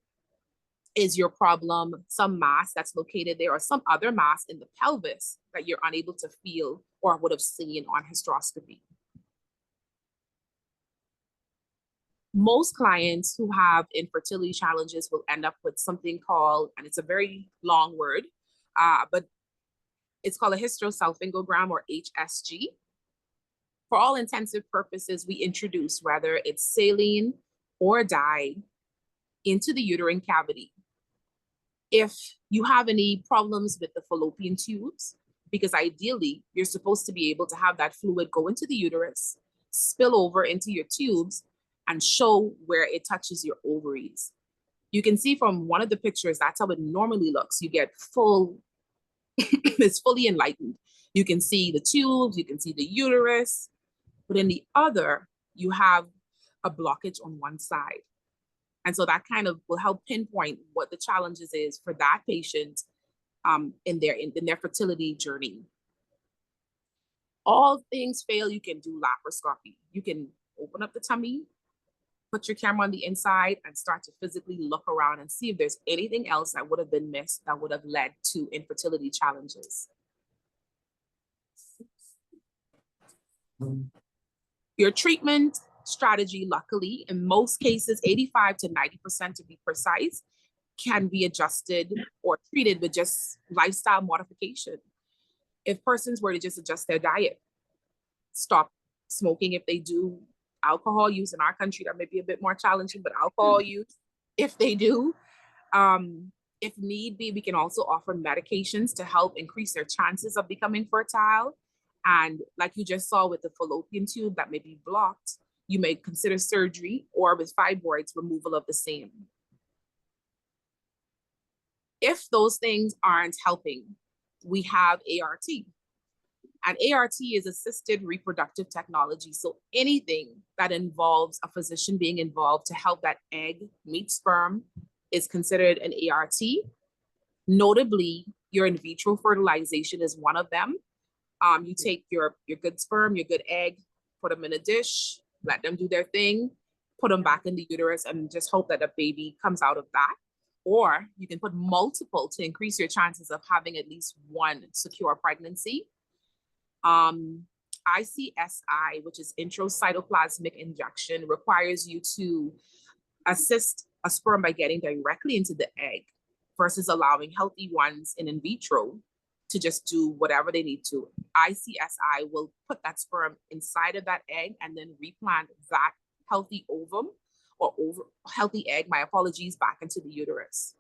Speaker 13: Is your problem some mass that's located there or some other mass in the pelvis that you're unable to feel or would have seen on hysteroscopy? Most clients who have infertility challenges will end up with something called, and it's a very long word, but it's called a hysterosalpingogram or HSG. For all intensive purposes, we introduce whether it's saline or dye into the uterine cavity. If you have any problems with the fallopian tubes, because ideally you're supposed to be able to have that fluid go into the uterus, spill over into your tubes, and show where it touches your ovaries. You can see from one of the pictures, that's how it normally looks. You get full, it's fully enlightened. You can see the tubes, you can see the uterus, but in the other, you have a blockage on one side. And so that kind of will help pinpoint what the challenges is for that patient in their fertility journey. All things fail, you can do laparoscopy. You can open up the tummy, put your camera on the inside and start to physically look around and see if there's anything else that would have been missed that would have led to infertility challenges. Your treatment strategy, luckily, in most cases, 85 to 90% to be precise, can be adjusted or treated with just lifestyle modification. If persons were to just adjust their diet, stop smoking if they do, alcohol use in our country, that may be a bit more challenging, but alcohol use, if they do, if need be, we can also offer medications to help increase their chances of becoming fertile. And like you just saw with the fallopian tube that may be blocked, you may consider surgery or with fibroids, removal of the same. If those things aren't helping, we have ART. And ART is assisted reproductive technology. So anything that involves a physician being involved to help that egg meet sperm is considered an ART. Notably, your in vitro fertilization is one of them. You take your good sperm, your good egg, put them in a dish, let them do their thing, put them back in the uterus, and just hope that a baby comes out of that. Or you can put multiple to increase your chances of having at least one secure pregnancy. ICSI, which is intracytoplasmic injection, requires you to assist a sperm by getting directly into the egg versus allowing healthy ones in vitro to just do whatever they need to. ICSI will put that sperm inside of that egg and then replant that healthy ovum or healthy egg, my apologies, back into the uterus.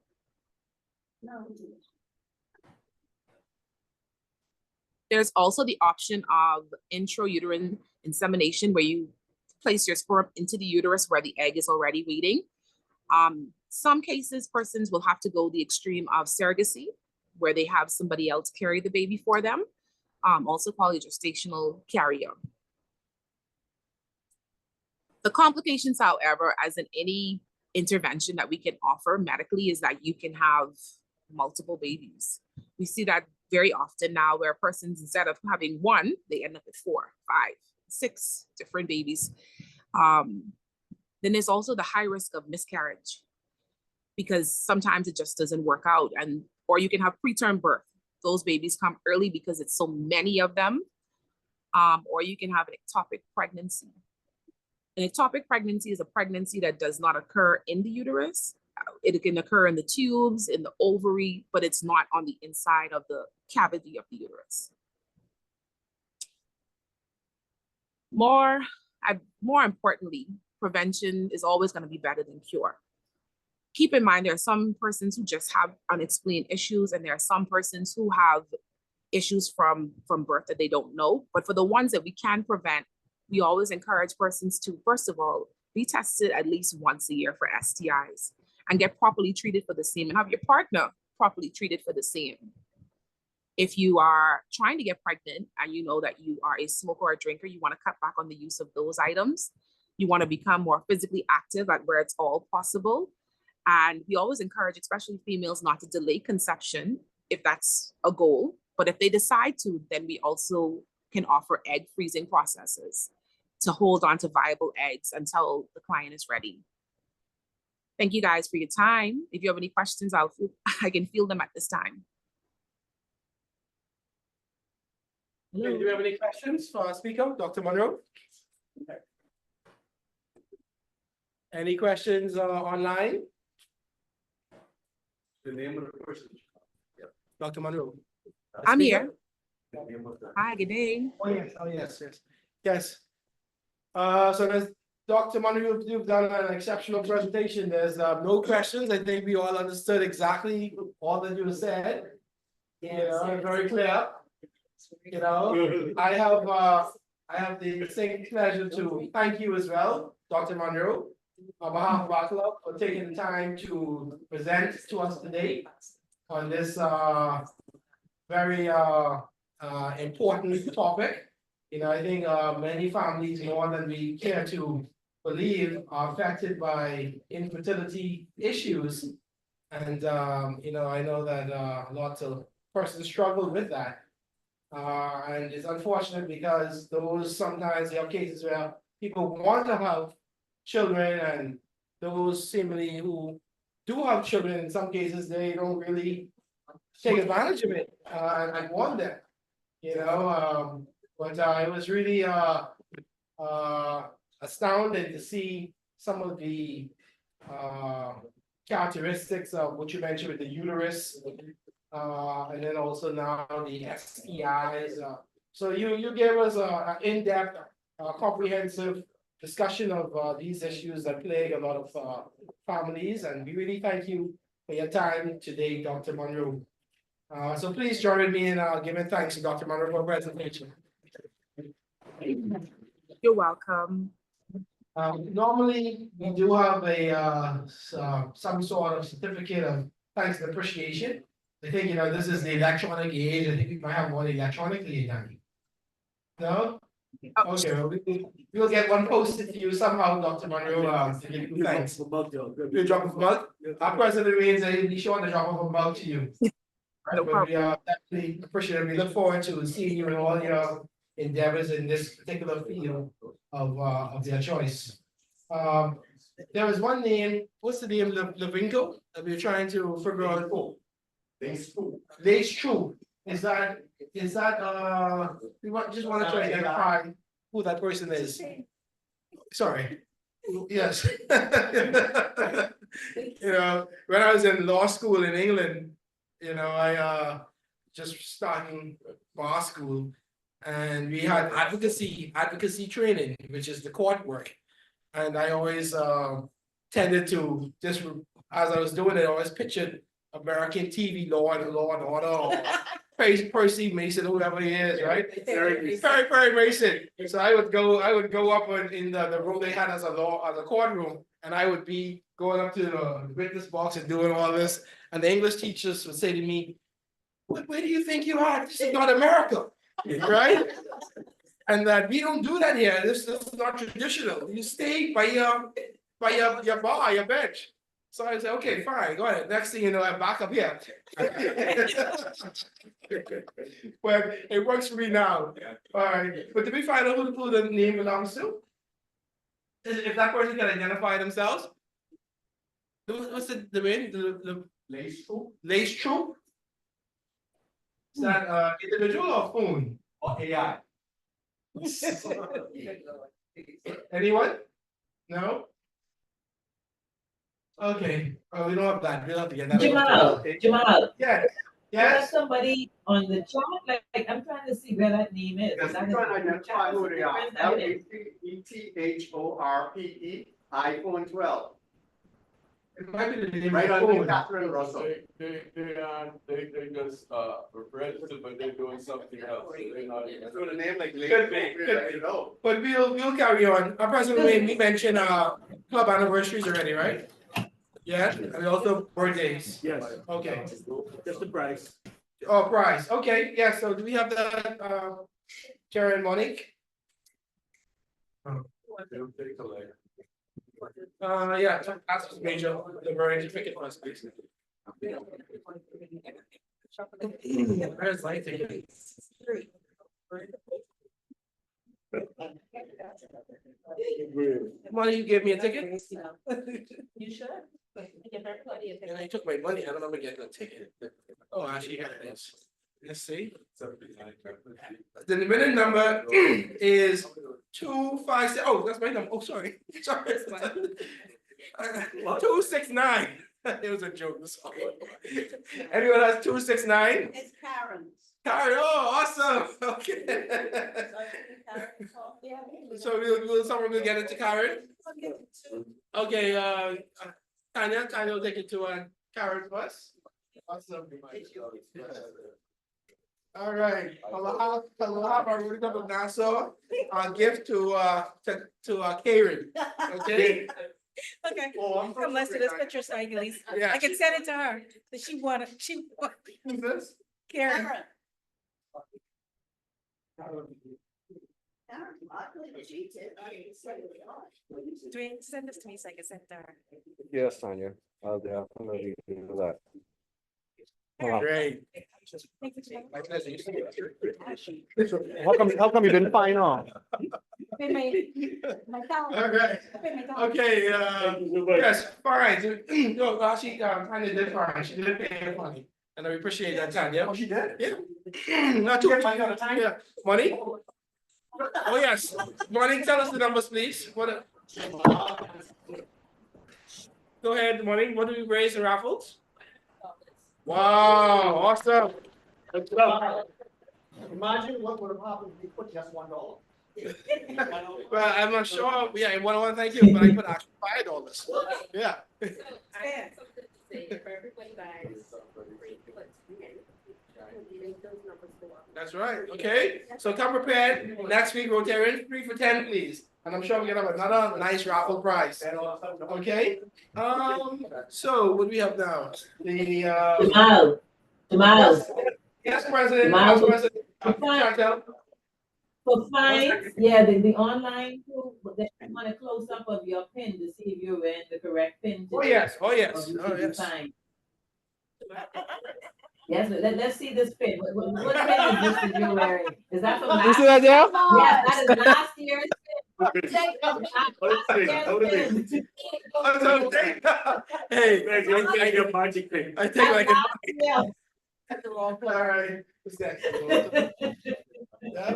Speaker 13: There's also the option of intrauterine insemination, where you place your sperm into the uterus where the egg is already waiting. Some cases, persons will have to go the extreme of surrogacy, where they have somebody else carry the baby for them, also called a gestational carrier. The complications, however, as in any intervention that we can offer medically, is that you can have multiple babies. We see that very often now, where persons, instead of having one, they end up with 4, 5, 6 different babies. Then there's also the high risk of miscarriage, because sometimes it just doesn't work out, or you can have preterm birth. Those babies come early because it's so many of them, or you can have an ectopic pregnancy. An ectopic pregnancy is a pregnancy that does not occur in the uterus. It can occur in the tubes, in the ovary, but it's not on the inside of the cavity of the uterus. More importantly, prevention is always going to be better than cure. Keep in mind, there are some persons who just have unexplained issues, and there are some persons who have issues from birth that they don't know. But for the ones that we can prevent, we always encourage persons to, first of all, be tested at least once a year for STIs and get properly treated for the same, and have your partner properly treated for the same. If you are trying to get pregnant and you know that you are a smoker or a drinker, you want to cut back on the use of those items. You want to become more physically active at where it's all possible. And we always encourage, especially females, not to delay conception if that's a goal. But if they decide to, then we also can offer egg freezing processes to hold on to viable eggs until the client is ready. Thank you guys for your time. If you have any questions, I can field them at this time.
Speaker 1: Okay, do you have any questions for our speaker, Dr. Monroe? Okay. Any questions online? The name of the person. Yep. Dr. Monroe.
Speaker 13: I'm here. Hi, good day.
Speaker 1: Oh, yes. Oh, yes, yes. Yes. So as Dr. Monroe, you've done an exceptional presentation. There's no questions. I think we all understood exactly all that you said. You know, very clear. You know, I have the distinct pleasure to thank you as well, Dr. Monroe, on behalf of our club, for taking the time to present to us today on this very important topic. You know, I think many families, more than we care to believe, are affected by infertility issues. And you know, I know that lots of persons struggle with that. And it's unfortunate because those sometimes there are cases where people want to have children, and those seemingly who do have children, in some cases, they don't really take advantage of it and want them, you know. But it was really astounding to see some of the characteristics of what you mentioned with the uterus. And then also now the STIs. So you gave us an in-depth, comprehensive discussion of these issues that plague a lot of families, and we really thank you for your time today, Dr. Monroe. So please join me in giving thanks to Dr. Monroe for presentation.
Speaker 13: You're welcome.
Speaker 1: Normally, we do have a some sort of certificate of thanks and appreciation. I think, you know, this is the electronic age. I think we might have one electronically, Danny. No? Okay, well, we'll get one posted to you somehow, Dr. Monroe, to give you thanks. You drop off a mug? Our president means that he'll be sure to drop off a mug to you.
Speaker 13: No
Speaker 1: But we are definitely appreciative. We look forward to seeing you in all your endeavors in this particular field of their choice. There was one name, what's the name, Levinko, that we're trying to figure out. Lace True. Is that, just want to try to identify who that person is. Sorry. Yes. You know, when I was in law school in England, you know, I just starting bar school, and we had advocacy training, which is the court work. And I always tended to just, as I was doing it, I always pictured American TV law and order, or Percy Mason, whoever he is, right? Very Mason. So I would go up in the room they had as a courtroom, and I would be going up to the witness box and doing all this. And the English teachers would say to me, where do you think you are? This is not America, right? And that we don't do that here. This is not traditional. You stay by your bar, your bench. So I said, okay, fine, go ahead. Next thing you know, I'm back up here. But it works for me now. All right. But did we find out who the name belongs to? If that person can identify themselves? What's the name? The Lace True? Lace True? Is that individual or phone? Or AI? Anyone? No? Okay, we don't have that. We'll have to get that.
Speaker 4: Jamal.
Speaker 1: Yes.
Speaker 4: There's somebody on the chat, like I'm trying to see where that name is.
Speaker 14: Yes, I'm trying to identify who they are. LACETHORPE, iPhone 12.
Speaker 1: It might be the name
Speaker 14: Right
Speaker 1: of
Speaker 14: under
Speaker 1: phone.
Speaker 14: Catherine Russell.
Speaker 15: They just registered, but they're doing something else. They're not.
Speaker 14: So the name like
Speaker 1: Could be. But we'll carry on. Our president, we mentioned club anniversaries already, right? Yeah, and also birthdays.
Speaker 3: Yes.
Speaker 1: Okay.
Speaker 3: Just the price.
Speaker 1: Oh, prize. Okay, yeah, so do we have that, Jerry and Monique?
Speaker 15: They'll take a later.
Speaker 1: Yeah, ask Major, the very certificate for us, please. Where's my ticket? Money, you gave me a ticket?
Speaker 6: You should.
Speaker 1: And I took my money, I don't remember getting a ticket. Oh, actually, here it is. Let's see. The minute number is 256. Oh, that's my number. Oh, sorry. Sorry. 269. It was a joke. Anyone has 269?
Speaker 12: It's Karen's.
Speaker 1: Karen, oh, awesome. Okay. So someone will get it to Karen? Okay, Tanya will take it to Karen's bus. Awesome. All right, I'll have our Rudy of Nassau, gift to Karen, okay?
Speaker 16: Okay, come let's do this picture so I can at least,
Speaker 1: Yeah.
Speaker 16: I can send it to her, that she wanted,
Speaker 1: Who's this?
Speaker 16: Karen. Do you send this to me so I can send it to her?
Speaker 15: Yes, Tanya, I'll definitely do that.
Speaker 1: Great. My pleasure.
Speaker 15: How come you didn't find out?
Speaker 1: All right. Okay, yes, fine. No, actually, Tanya did fine. She did pay her money. And I appreciate that, Tanya.
Speaker 14: Oh, she did?
Speaker 1: Yeah. Not too much. Yeah. Money? Oh, yes. Money, tell us the numbers, please. Go ahead, Money. What do we raise in raffles? Wow, awesome.
Speaker 14: Imagine what would have happened if we put just $1.
Speaker 1: Well, I'm not sure. Yeah, I want to thank you, but I put actually $5. Yeah. That's right. Okay. So come prepared. Next week, Rotarian 3 for 10, please. And I'm sure we're gonna have another nice raffle prize. Okay. So what do we have now? The
Speaker 4: Jamal.
Speaker 1: Yes, President.
Speaker 4: Jamal.
Speaker 1: President. Chantel.
Speaker 4: For fines, yeah, the online, too, but they want a close up of your pin to see if you're in the correct pin.
Speaker 1: Oh, yes, oh, yes,
Speaker 4: Or you
Speaker 1: oh,
Speaker 4: should be
Speaker 1: yes.
Speaker 4: fine. Yes, let's see this pin. What pin is this that you're wearing? Is that from
Speaker 1: You
Speaker 4: last?
Speaker 1: see that, Jeff?
Speaker 4: Yes, that is last year's pin.
Speaker 1: Hey,
Speaker 3: I your magic thing.
Speaker 1: I take like a.
Speaker 4: Yeah.
Speaker 1: All right, what's next? Yeah.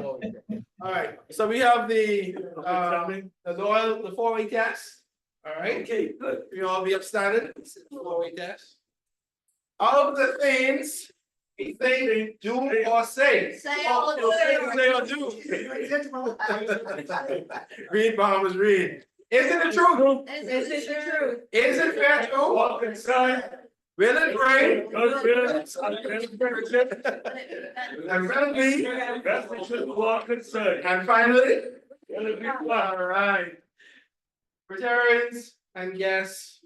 Speaker 1: All right, so we have the loyal, the 4-way test. All right.
Speaker 3: Okay, good.
Speaker 1: You all be upstanding. 4-way test. All of the things we think, do or say.
Speaker 16: Say or do.
Speaker 1: Say or do. Read, Bahamas, read. Is it the truth?
Speaker 16: Is it the truth?
Speaker 1: Is it fair to?
Speaker 3: Walk inside.
Speaker 1: Will it bring?
Speaker 3: God wills,
Speaker 1: And will be?
Speaker 3: Best we should walk inside.
Speaker 1: And finally?
Speaker 3: Will it be fun?
Speaker 1: All right. Veterans and guests,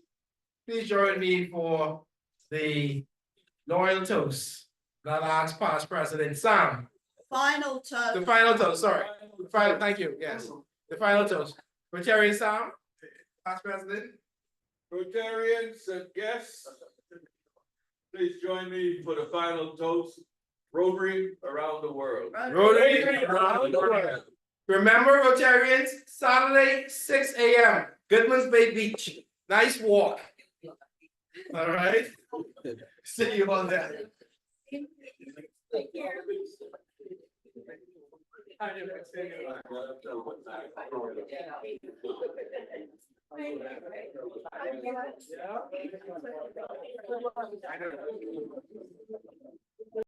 Speaker 1: please join me for the loyal toast. That I asked past President Sam.
Speaker 16: Final toast.
Speaker 1: The final toast, sorry. The final, thank you, yes. The final toast. Rotarian Sam, past President.
Speaker 15: Rotarians and guests, please join me for the final toast. Rotary around the world.
Speaker 1: Rotary around the world. Remember, Rotarians, Saturday, 6 a.m., Goodman's Bay Beach. Nice walk. All right. See you on that.